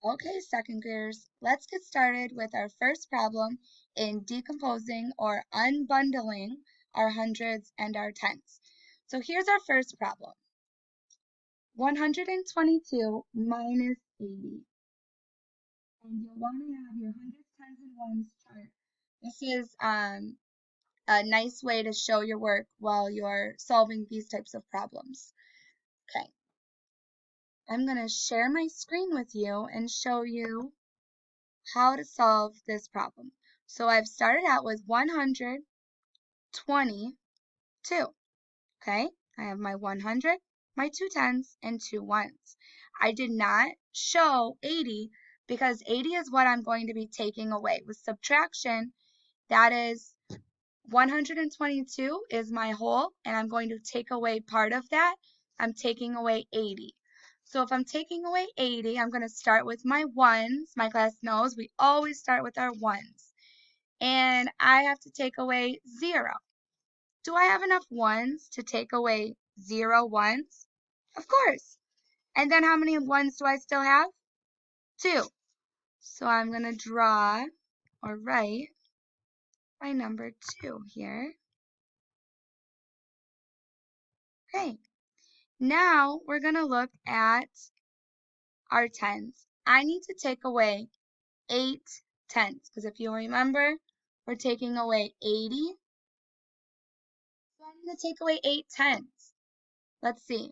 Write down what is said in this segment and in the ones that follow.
Okay, second graders, let's get started with our first problem in decomposing or unbundling our hundreds and our tens. So here's our first problem. 122 minus 80. And you'll want to have your hundreds, tens, and ones chart. This is a nice way to show your work while you're solving these types of problems. Okay. I'm going to share my screen with you and show you how to solve this problem. So I've started out with 122. Okay, I have my 100, my 2 tens, and 2 ones. I did not show 80 because 80 is what I'm going to be taking away. With subtraction, that is 122 is my whole, and I'm going to take away part of that. I'm taking away 80. So if I'm taking away 80, I'm going to start with my ones. My class knows we always start with our ones. And I have to take away 0. Do I have enough ones to take away 0 ones? Of course. And then how many ones do I still have? 2. So I'm going to draw or write my number 2 here. Okay. Now we're going to look at our tens. I need to take away 8 tens because if you remember, we're taking away 80. So I need to take away 8 tens. Let's see.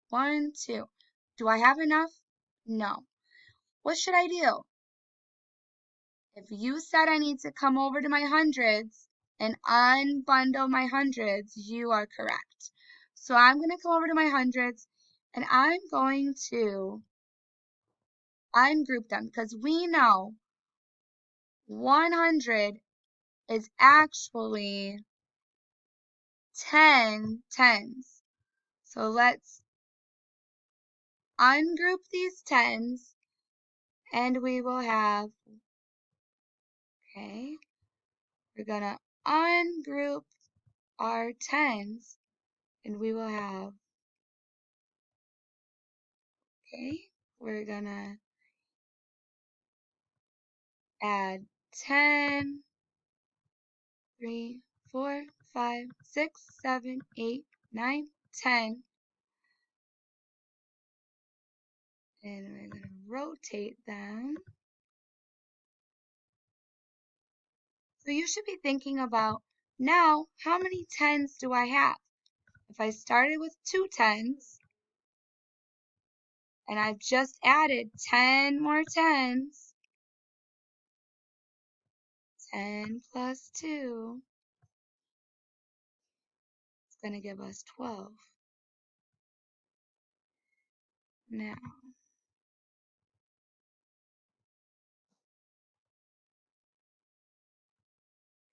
1, 2. Do I have enough? No. What should I do? If you said I need to come over to my hundreds and unbundle my hundreds, you are correct. So I'm going to come over to my hundreds and I'm going to ungroup them because we know 100 is actually 10 tens. So let's ungroup these tens and we will have, okay, we're going to ungroup our tens and we will have, okay, we're going to add 10, 3, 4, 5, 6, 7, 8, 9, 10. And we're going to rotate them. So you should be thinking about, now, how many tens do I have? If I started with 2 tens, and I've just added 10 more tens, 10 plus 2, it's going to give us 12. Now,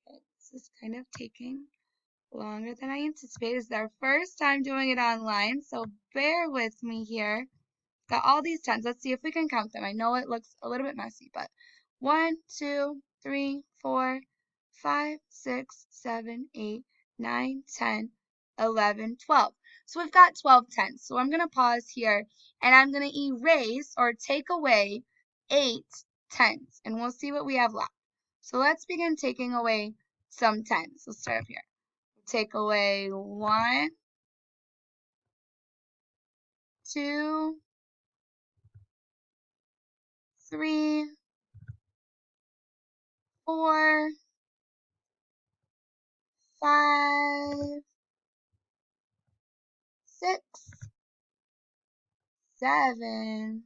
this is kind of taking longer than I anticipated. This is our first time doing it online, so bear with me here. Got all these tens. Let's see if we can count them. I know it looks a little bit messy, but 1, 2, 3, 4, 5, 6, 7, 8, 9, 10, 11, 12. So we've got 12 tens. So I'm going to pause here and I'm going to erase or take away 8 tens and we'll see what we have left. So let's begin taking away some tens. Let's start up here. Take away 1, 2, 3, 4, 5, 6, 7,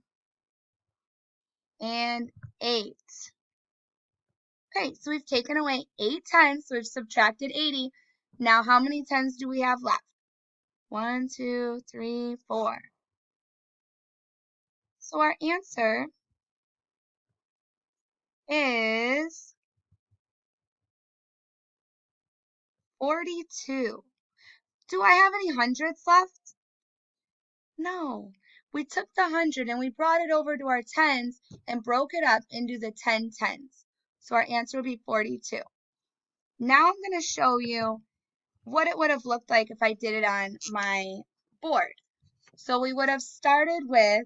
and 8. Okay, so we've taken away 8 tens, so we've subtracted 80. Now how many tens do we have left? 1, 2, 3, 4. So our answer is 42. Do I have any hundreds left? No. We took the 100 and we brought it over to our tens and broke it up into the 10 tens. So our answer would be 42. Now I'm going to show you what it would have looked like if I did it on my board. So we would have started with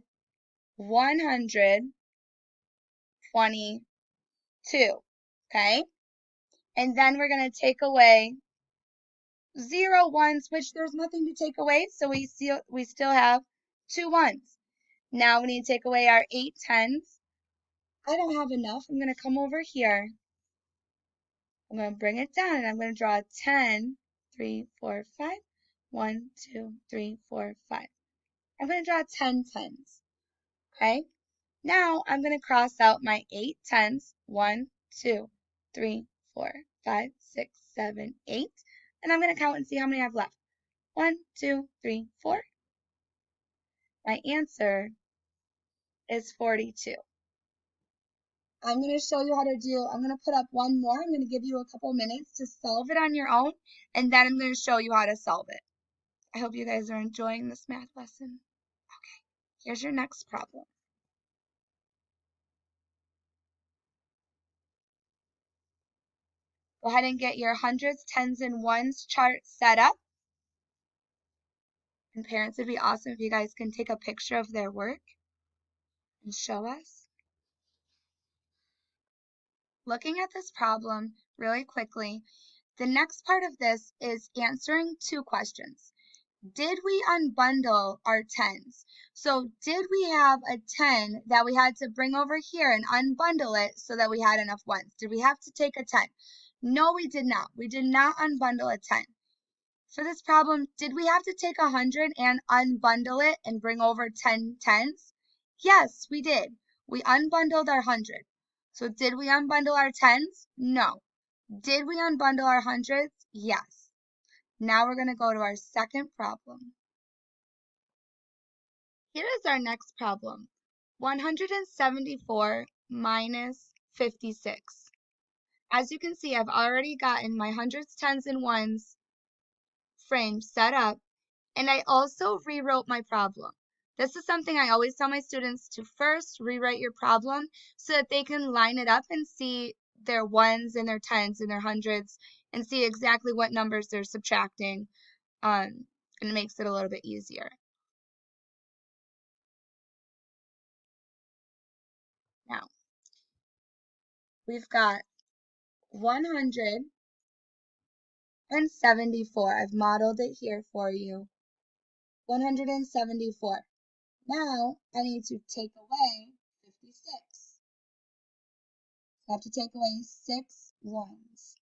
100 22, okay? And then we're going to take away 0 ones, which there's nothing to take away, so we still have 2 ones. Now we need to take away our 8 tens. I don't have enough. I'm going to come over here. I'm going to bring it down, and I'm going to draw 10, 3, 4, 5. 1, 2, 3, 4, 5. I'm going to draw 10 tens, okay? Now I'm going to cross out my 8 tens. 1, 2, 3, 4, 5, 6, 7, 8. And I'm going to count and see how many I have left. 1, 2, 3, 4. My answer is 42. I'm going to show you how to I'm going to put up one more. I'm going to give you a couple minutes to solve it on your own, and then I'm going to show you how to solve it. I hope you guys are enjoying this math lesson. Okay, here's your next problem. Go ahead and get your hundreds, tens, and ones chart set up. And parents, it'd be awesome if you guys can take a picture of their work and show us. Looking at this problem really quickly, the next part of this is answering 2 questions. Did we unbundle our tens? So did we have a 10 that we had to bring over here and unbundle it so that we had enough ones? Did we have to take a 10? No, we did not. We did not unbundle a 10. For this problem, did we have to take 100 and unbundle it and bring over 10 tens? Yes, we did. We unbundled our 100. So did we unbundle our tens? No. Did we unbundle our hundreds? Yes. Now we're going to go to our second problem. Here is our next problem. 174 minus 56. As you can see, I've already gotten my hundreds, tens, and ones frame set up, and I also rewrote my problem. This is something I always tell my students to first rewrite your problem so that they can line it up and see their ones and their tens and their hundreds and see exactly what numbers they're subtracting, and it makes it a little bit easier. Now, we've got 174. I've modeled it here for you. 174. Now, I need to take away 56. I have to take away 6 ones.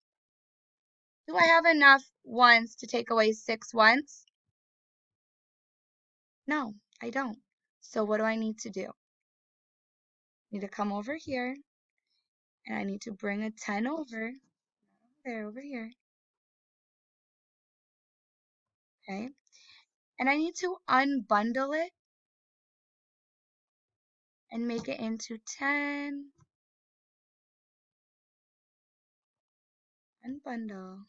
Do I have enough ones to take away 6 ones? No, I don't. So what do I need to do? I need to come over here, and I need to bring a 10 over here. Okay? And I need to unbundle it and make it into 10. Unbundle.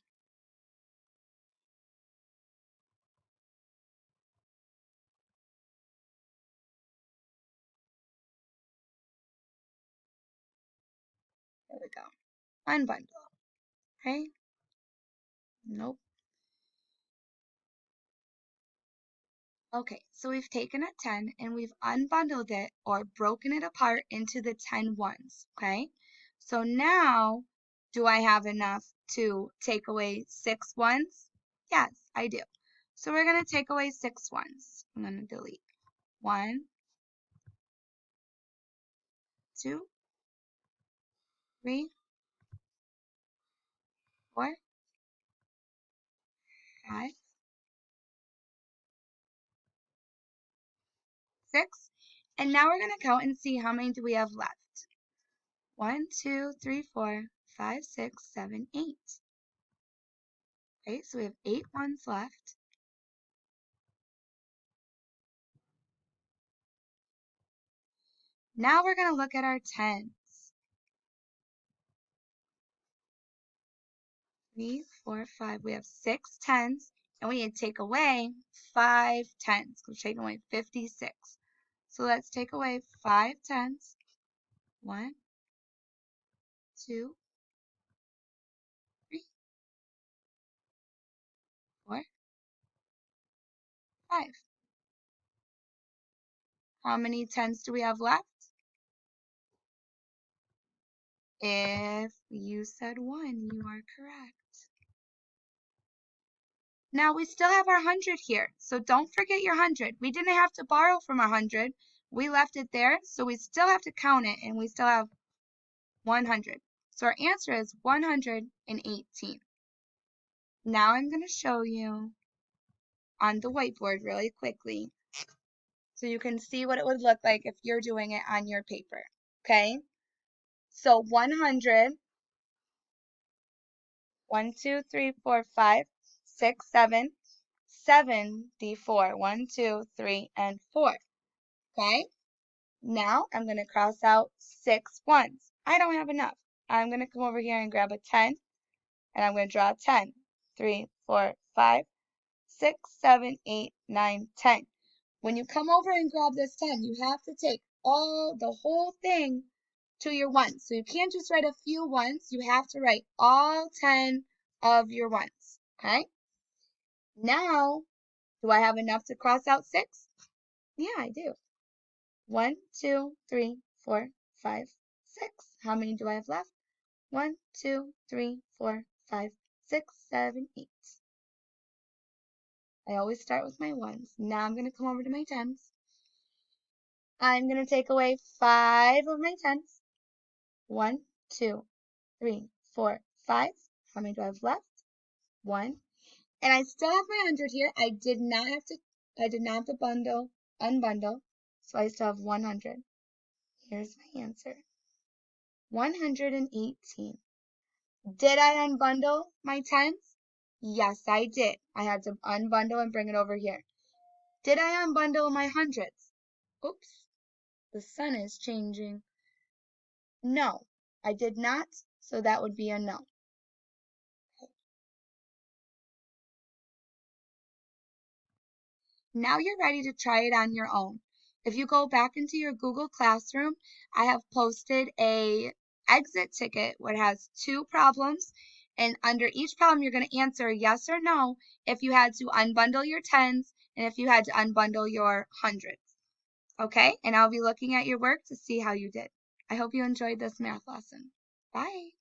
There we go. Unbundle. Okay? Nope. Okay, so we've taken a 10 and we've unbundled it or broken it apart into the 10 ones, okay? So now, do I have enough to take away 6 ones? Yes, I do. So we're going to take away 6 ones. I'm going to delete 1, 2, 3, 4, 5, 6. And now we're going to count and see how many do we have left. 1, 2, 3, 4, 5, 6, 7, 8. Okay, so we have 8 ones left. Now we're going to look at our tens. 3, 4, 5. We have 6 tens, and we need to take away 5 tens. We're taking away 56. So let's take away 5 tens. 1, 2, 3, 4, 5. How many tens do we have left? If you said 1, you are correct. Now we still have our 100 here, so don't forget your 100. We didn't have to borrow from our 100. We left it there, so we still have to count it, and we still have 100. So our answer is 118. Now I'm going to show you on the whiteboard really quickly so you can see what it would look like if you're doing it on your paper, okay? So 100, 1, 2, 3, 4, 5, 6, 7, 74, 1, 2, 3, and 4, okay? Now I'm going to cross out 6 ones. I don't have enough. I'm going to come over here and grab a 10, and I'm going to draw a 10. 3, 4, 5, 6, 7, 8, 9, 10. When you come over and grab this 10, you have to take the whole thing to your ones. So you can't just write a few ones. You have to write all 10 of your ones, okay? Now, do I have enough to cross out 6? Yeah, I do. 1, 2, 3, 4, 5, 6. How many do I have left? 1, 2, 3, 4, 5, 6, 7, 8. I always start with my ones. Now I'm going to come over to my tens. I'm going to take away 5 of my tens. 1, 2, 3, 4, 5. How many do I have left? 1. And I still have my 100 here. I did not have to unbundle. So I still have 100. Here's my answer. 118. Did I unbundle my tens? Yes, I did. I had to unbundle and bring it over here. Did I unbundle my hundreds? Oops, the sun is changing. No, I did not, so that would be a no. Now you're ready to try it on your own. If you go back into your Google Classroom, I have posted a exit ticket where it has 2 problems, and under each problem you're going to answer yes or no if you had to unbundle your tens and if you had to unbundle your hundreds. Okay, and I'll be looking at your work to see how you did. I hope you enjoyed this math lesson. Bye.